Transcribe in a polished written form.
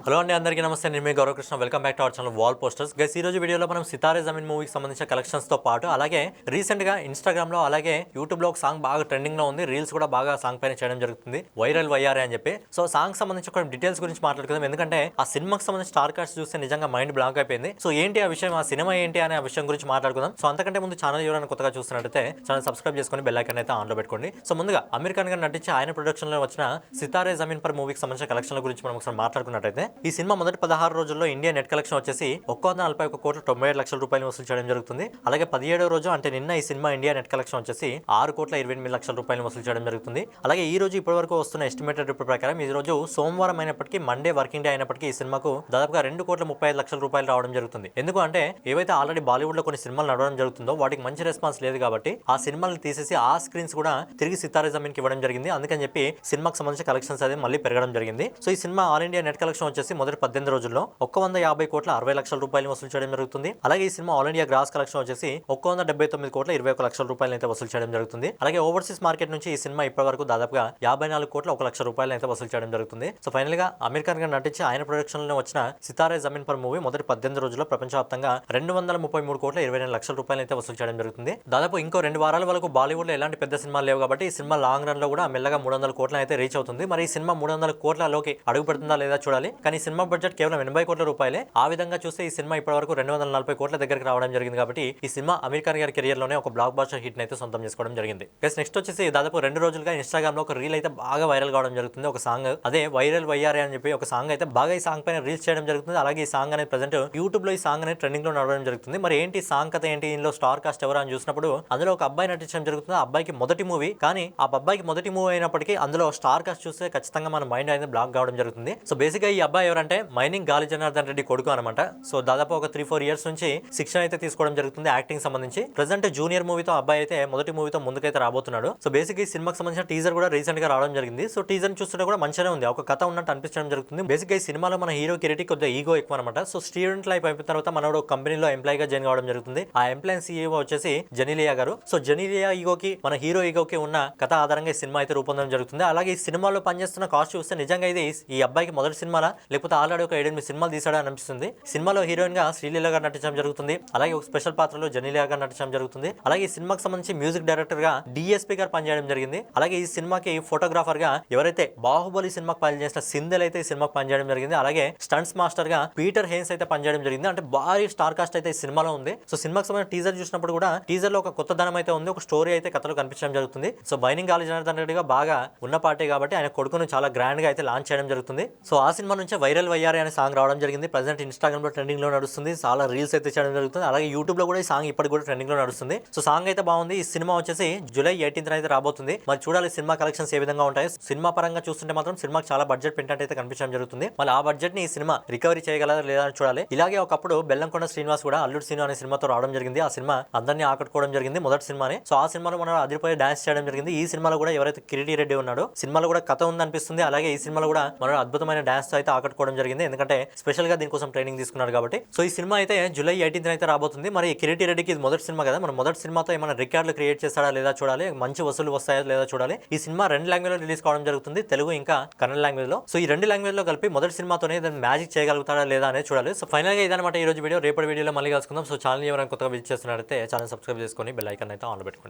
Hello అండి, అందరికీ నమస్తే. నేను మీ Gaurav Krishna. Welcome back to our channel wall posters. Guys ఈ రోజు వీడియోలో మనం సితారే జమీన్ మూవీకి సంబంధించిన కలెక్షన్స్ తో పాటు అలాగే రీసెంట్ గా ఇన్స్టాగ్రామ్ లో అలాగే యూట్యూబ్ లో ఒక సాంగ్ బాగా ట్రెండింగ్ లో ఉంది. రీల్స్ కూడా బాగా సాంగ్ పైన చేయడం జరుగుతుంది, వైరల్ వయ్యారే అని చెప్పి. సో సాంగ్ సంబంధించి కొన్ని డీటెయిల్స్ గురించి మాట్లాడుకుందాం. ఎందుకంటే ఆ సినిమాకి సంబంధించిన స్టార్ కాస్ట్ చూస్తే నిజంగా మైండ్ బ్లాంక్ అయిపోయింది. సో ఏంటి ఆ విషయం, ఆ సినిమా ఏంటి అనే ఆ విషయం గురించి మాట్లాడుకుందాం. సో అంతకంటే ముందు ఛానల్ ఎవరైనా కొత్తగా చూస్తున్నట్టయితే ఛానల్ సబ్స్క్రైబ్ చేసుకొని బెల్ ఐకాన్ అయితే ఆన్ లో పెట్టుకోండి. సో ముందుగా అమీర్ ఖాన్ గారు నటించి ఆయన ప్రొడక్షన్ లో వచ్చిన సితారే జమీన్ పర్ మూవీకి సంబంధించిన కలెక్షన్ల గురించి మనం ఒకసారి మాట్లాడుకున్నట్టయితే, ఈ సినిమా మొదటి 16 రోజుల్లో ఇండియా నెట్ కలెక్షన్ వచ్చేసి 141,97,00,000 వసూలు చేయడం జరుగుతుంది. అలాగే 17వ రోజు అంటే నిన్న ఈ సినిమా ఇండియా నెట్ కలెక్షన్ వచ్చేసి 6,28,00,000 వసూలు చేయడం జరుగుతుంది. అలాగే ఈ రోజు ఇప్పటి వరకు వస్తున్న ఎస్టిమేటెడ్ రిపోర్ట్ ప్రకారం ఈ రోజు సోమవారం అయినప్పటికీ, మండే వర్కింగ్ డే అయినప్పటికీ ఈ సినిమాకు దాదాపుగా 2,35,00,000 రావడం జరుగుతుంది. ఎందుకు అంటే ఏవైతే ఆల్రెడీ బాలీవుడ్ లో కొన్ని సినిమాలు నడవడం జరుగుతుందో వాటికి మంచి రెస్పాన్స్ లేదు కాబట్టి ఆ సినిమాలను తీసేసి ఆ స్క్రీన్స్ కూడా తిరిగి సితారే జమీన్ కి ఇవ్వడం జరిగింది. అందుకని చెప్పి సినిమాకి సంబంధించిన కలెక్షన్స్ అనేది మళ్ళీ పెరగడం జరిగింది. సో ఈ cinema all India net collection వచ్చేసి మొదటి 18 రోజుల్లో 150,60,00,000 వసూలు చేయడం జరుగుతుంది. అలాగే ఈ cinema all India gross collection వచ్చేసి 179,21,00,000 అయితే వసూలు చేయడం జరుగుతుంది. అలాగే ఓవర్సీస్ మార్కెట్ నుంచి ఈ సినిమా ఇప్పటి వరకు దాదాపుగా 54,01,00,000 అయితే వసూలు చేయడం జరుగుతుంది. సో ఫైనల్ గా అమీర్ ఖాన్ గారు నటించి ఆయన ప్రొడక్షన్ లో వచ్చిన సితారే జమీన్ పర్ మూవీ మొదటి 18 రోజుల్లో ప్రపంచవ్యాప్తంగా 233,27,00,000 అయితే వసూలు చేయడం జరుగుతుంది. దాదాపు ఇంకో 2 వారాల వరకు బాలీవుడ్ లో ఎలాంటి పెద్ద సినిమాలు లేవు కాబట్టి ఈ సినిమా లాంగ్ రన్ లో కూడా మెల్లగా 300 కోట్ల అయితే రీచ్ అవుతుంది. మరి ఈ సినిమా 300 కోట్లలోకి అడుగు పెడుతుందా లేదా చూడాలి. కానీ ఈ సినిమా బడ్జెట్ కేవలం 80 కోట్ల రూపాయలే. ఆ విధంగా చూస్తే ఈ సినిమా ఇప్పటి వరకు 240 కోట్ల దగ్గరికి రావడం జరిగింది. కాబట్టి ఈ సినిమా అమీర్ ఖాన్ గారి కెరియర్ లోనే ఒక బ్లాక్ బాస్టర్ హిట్ అయితే సొంతం చేసుకోవడం జరిగింది. నెక్స్ట్ వచ్చేసి దాదాపు 2 రోజులుగా ఇన్స్టాగ్రామ్ లో ఒక రీల్ అయితే బాగా వైరల్ కావడం జరుగుతుంది. ఒక సాంగ్, అదే వైరల్ వయ్యారే అని చెప్పి ఒక సాంగ్ అయితే బాగా ఈ సాంగ్ పైన రీల్స్ చేయడం జరుగుతుంది. అలాగే ఈ సాంగ్ అనేది ప్రెసెంట్ యూట్యూబ్ లో ఈ సాంగ్ అనేది ట్రెండింగ్ లో నడవడం జరుగుతుంది. మరి ఏంటి సాంగ్ కథ ఏంటి, ఇందులో స్టార్ కాస్ట్ ఎవరు అని చూసినప్పుడు అందులో ఒక అబ్బాయి నటించడం జరుగుతుంది. ఆ అబ్బాయికి మొదటి మూవీ, కానీ ఆ అబ్బాయికి మొదటి మూవీ అయినప్పటికీ అందులో స్టార్ కాస్ట్ చూస్తే ఖచ్చితంగా మన మైండ్ అనేది బ్లాక్ కావడం జరుగుతుంది. సో బేసిక్ గా ఈ అబ్బాయి ఎవరంటే మైనింగ్ గాలి జనార్దన్ రెడ్డి కొడుకు అనమాట. సో దాదాపు ఒక 3-4 ఇయర్స్ నుంచి శిక్షణ అయితే తీసుకోవడం జరుగుతుంది యాక్టింగ్ సంబంధించి. ప్రెసెంట్ జూనియర్ మూవీతో అబ్బాయి అయితే మొదటి మూవీతో ముందుకైతే రాబోతున్నాడు. సో బేసిక్ ఈ సినిమాకి సంబంధించిన టీజర్ కూడా రీసెంట్ గా రావడం జరిగింది. సో టీజర్ చూస్తుంటే కూడా మంచిగానే ఉంది, ఒక కథ ఉన్నట్టు అనిపించడం జరుగుతుంది. బేసిక్ ఈ సినిమాలో మన హీరో కిరీటి కొద్దిగా ఈగో ఎక్కువ అనమాట. సో స్టూడెంట్ లైఫ్ అయిపోయిన తర్వాత మనోడు కంపెనీలో ఎంప్లాయ్ గా జాయిన్ కావడం జరుగుతుంది. ఆ ఎంప్లాయ్ సీఈఓ వచ్చేసి జెనీలియా గారు. సో జెనీలియా ఈగోకి మన హీరో ఈగోకి ఉన్న కథ ఆధారంగా ఈ సినిమా అయితే రూపొందడం జరుగుతుంది. అలాగే ఈ సినిమాలో పనిచేస్తున్న కాస్ట్ చూస్తే నిజంగా ఇది ఈ అబ్బాయికి మొదటి సినిమాలా లేకపోతే ఆల్రెడీ ఒక 7-8 సినిమాలు తీసాడని అనిపిస్తుంది. సినిమాలో హీరోయిన్ గా శ్రీలీల గారు నటించడం జరుగుతుంది. అలాగే ఒక స్పెషల్ పాత్రలో జెనీలియా గారు నటించడం జరుగుతుంది. అలాగే ఈ సినిమాకి సంబంధించి మ్యూజిక్ డైరెక్టర్ గా డిఎస్పీ గారు పనిచేయడం జరిగింది. అలాగే ఈ సినిమాకి ఫోటోగ్రాఫర్ గా ఎవరైతే బాహుబలి సినిమాకి పనిచేసిన సింధెల్ అయితే ఈ సినిమాకి పనిచేయడం జరిగింది. అలాగే స్టంట్స్ మాస్టర్ గా పీటర్ హేన్స్ అయితే పనిచేయడం జరిగింది. అంటే భారీ స్టార్ కాస్ట్ అయితే ఈ సినిమాలో ఉంది. సో సినిమాకి సంబంధించిన టీజర్ చూసినప్పుడు కూడా టీజర్ లో ఒక కొత్త ధనం అయితే ఉంది, ఒక స్టోరీ అయితే కథలో కనిపించడం జరుగుతుంది. సో మైనింగ్ గాలి జనార్దన్ రెడ్డిగా బాగా ఉన్న పార్టీ కాబట్టి ఆయన కొడుకును చాలా గ్రాండ్ గా అయితే లాంచ్ చేయడం జరుగుతుంది. సో ఆ సినిమా నుంచే వైరల్ వయ్యారే అనే సాంగ్ రావడం జరిగింది. ప్రెసెంట్ ఇన్స్టాగ్రామ్ లో ట్రెండింగ్ లో నడుస్తుంది, చాలా రీల్స్ అయితే చేయడం జరుగుతుంది. అలాగే యూట్యూబ్ లో కూడా ఈ సాంగ్ ఇప్పటికి కూడా ట్రెండింగ్ లో నడుస్తుంది. సో సాంగ్ అయితే బాగుంది. ఈ సినిమా వచ్చేసి జూలై 18th అయితే రాబోతుంది. మరి చూడాలి సినిమా కలెక్షన్స్ ఏ విధంగా ఉంటాయి. సినిమా పరంగా చూస్తుంటే మాత్రం సినిమాకి చాలా బడ్జెట్ పెంటెంట్ అయితే కనిపించడం జరుగుతుంది. మళ్ళీ ఆ బడ్జెట్ ని ఈ సినిమా రికవరీ చేయగలరా లేదా అని చూడాలి. ఇలాగే ఒకప్పుడు బెల్లంకొండ శ్రీనివాస్ కూడా అల్లుడు సినిమా అనే సినిమాతో రావడం జరిగింది. ఆ సినిమా అందరినీ ఆకట్టుకోవడం జరిగింది, మొదటి సినిమానే. సో ఆ సినిమాలో మనం అదిరిపోయి డాన్స్ చేయడం జరిగింది. ఈ సినిమాలో కూడా ఎవరైతే కిరీటి రెడ్డి ఉన్నాడో సినిమాలో కూడా కథ ఉంది అనిపిస్తుంది. అలాగే ఈ సినిమాలో కూడా మనం అద్భుతమైన డాన్స్ అయితే ఆకట్టుకోవడం జరిగింది, ఎందుకంటే స్పెషల్ గా దీనికోసం ట్రైనింగ్ తీసుకున్నాడు కాబట్టి. సో ఈ సినిమా అయితే జూలై 18th అయితే రాబోతుంది. మరి కిరీటి రెడ్డికి ఇది మొదటి సినిమా కదా, మన మొదటి సినిమాతో ఏమైనా రికార్డులు క్రియేట్ చేస్తాడా లేదా చూడాలి, మంచి వసూలు వస్తాయా లేదా చూడాలి. ఈ సినిమా 2 లాంగ్వేజ్ లో రిలీజ్ కావడం జరుగుతుంది, తెలుగు ఇంకా కన్నడ లాంగ్వేజ్ లో. సో ఈ 2 లాంగ్వేజ్ లో కలిపి మొదటి సినిమాతోనే దాన్ని మ్యాజిక్ చేయగలుగుతాడా లేదా అనేది చూడాలి. సో ఫైనల్ గా ఇదన్నమాట ఈ రోజు వీడియో. రేపటి వీడియోలో మళ్ళీ కలుసుకుందాం. సో ఛానల్ ఎవరైనా కొత్తగా విజిట్ చేస్తున్నారైతే ఛానల్ సబ్స్క్రైబ్ చేసుకొని బెల్ ఐకాన్ అయితే ఆన్ లో పెట్టుకోండి.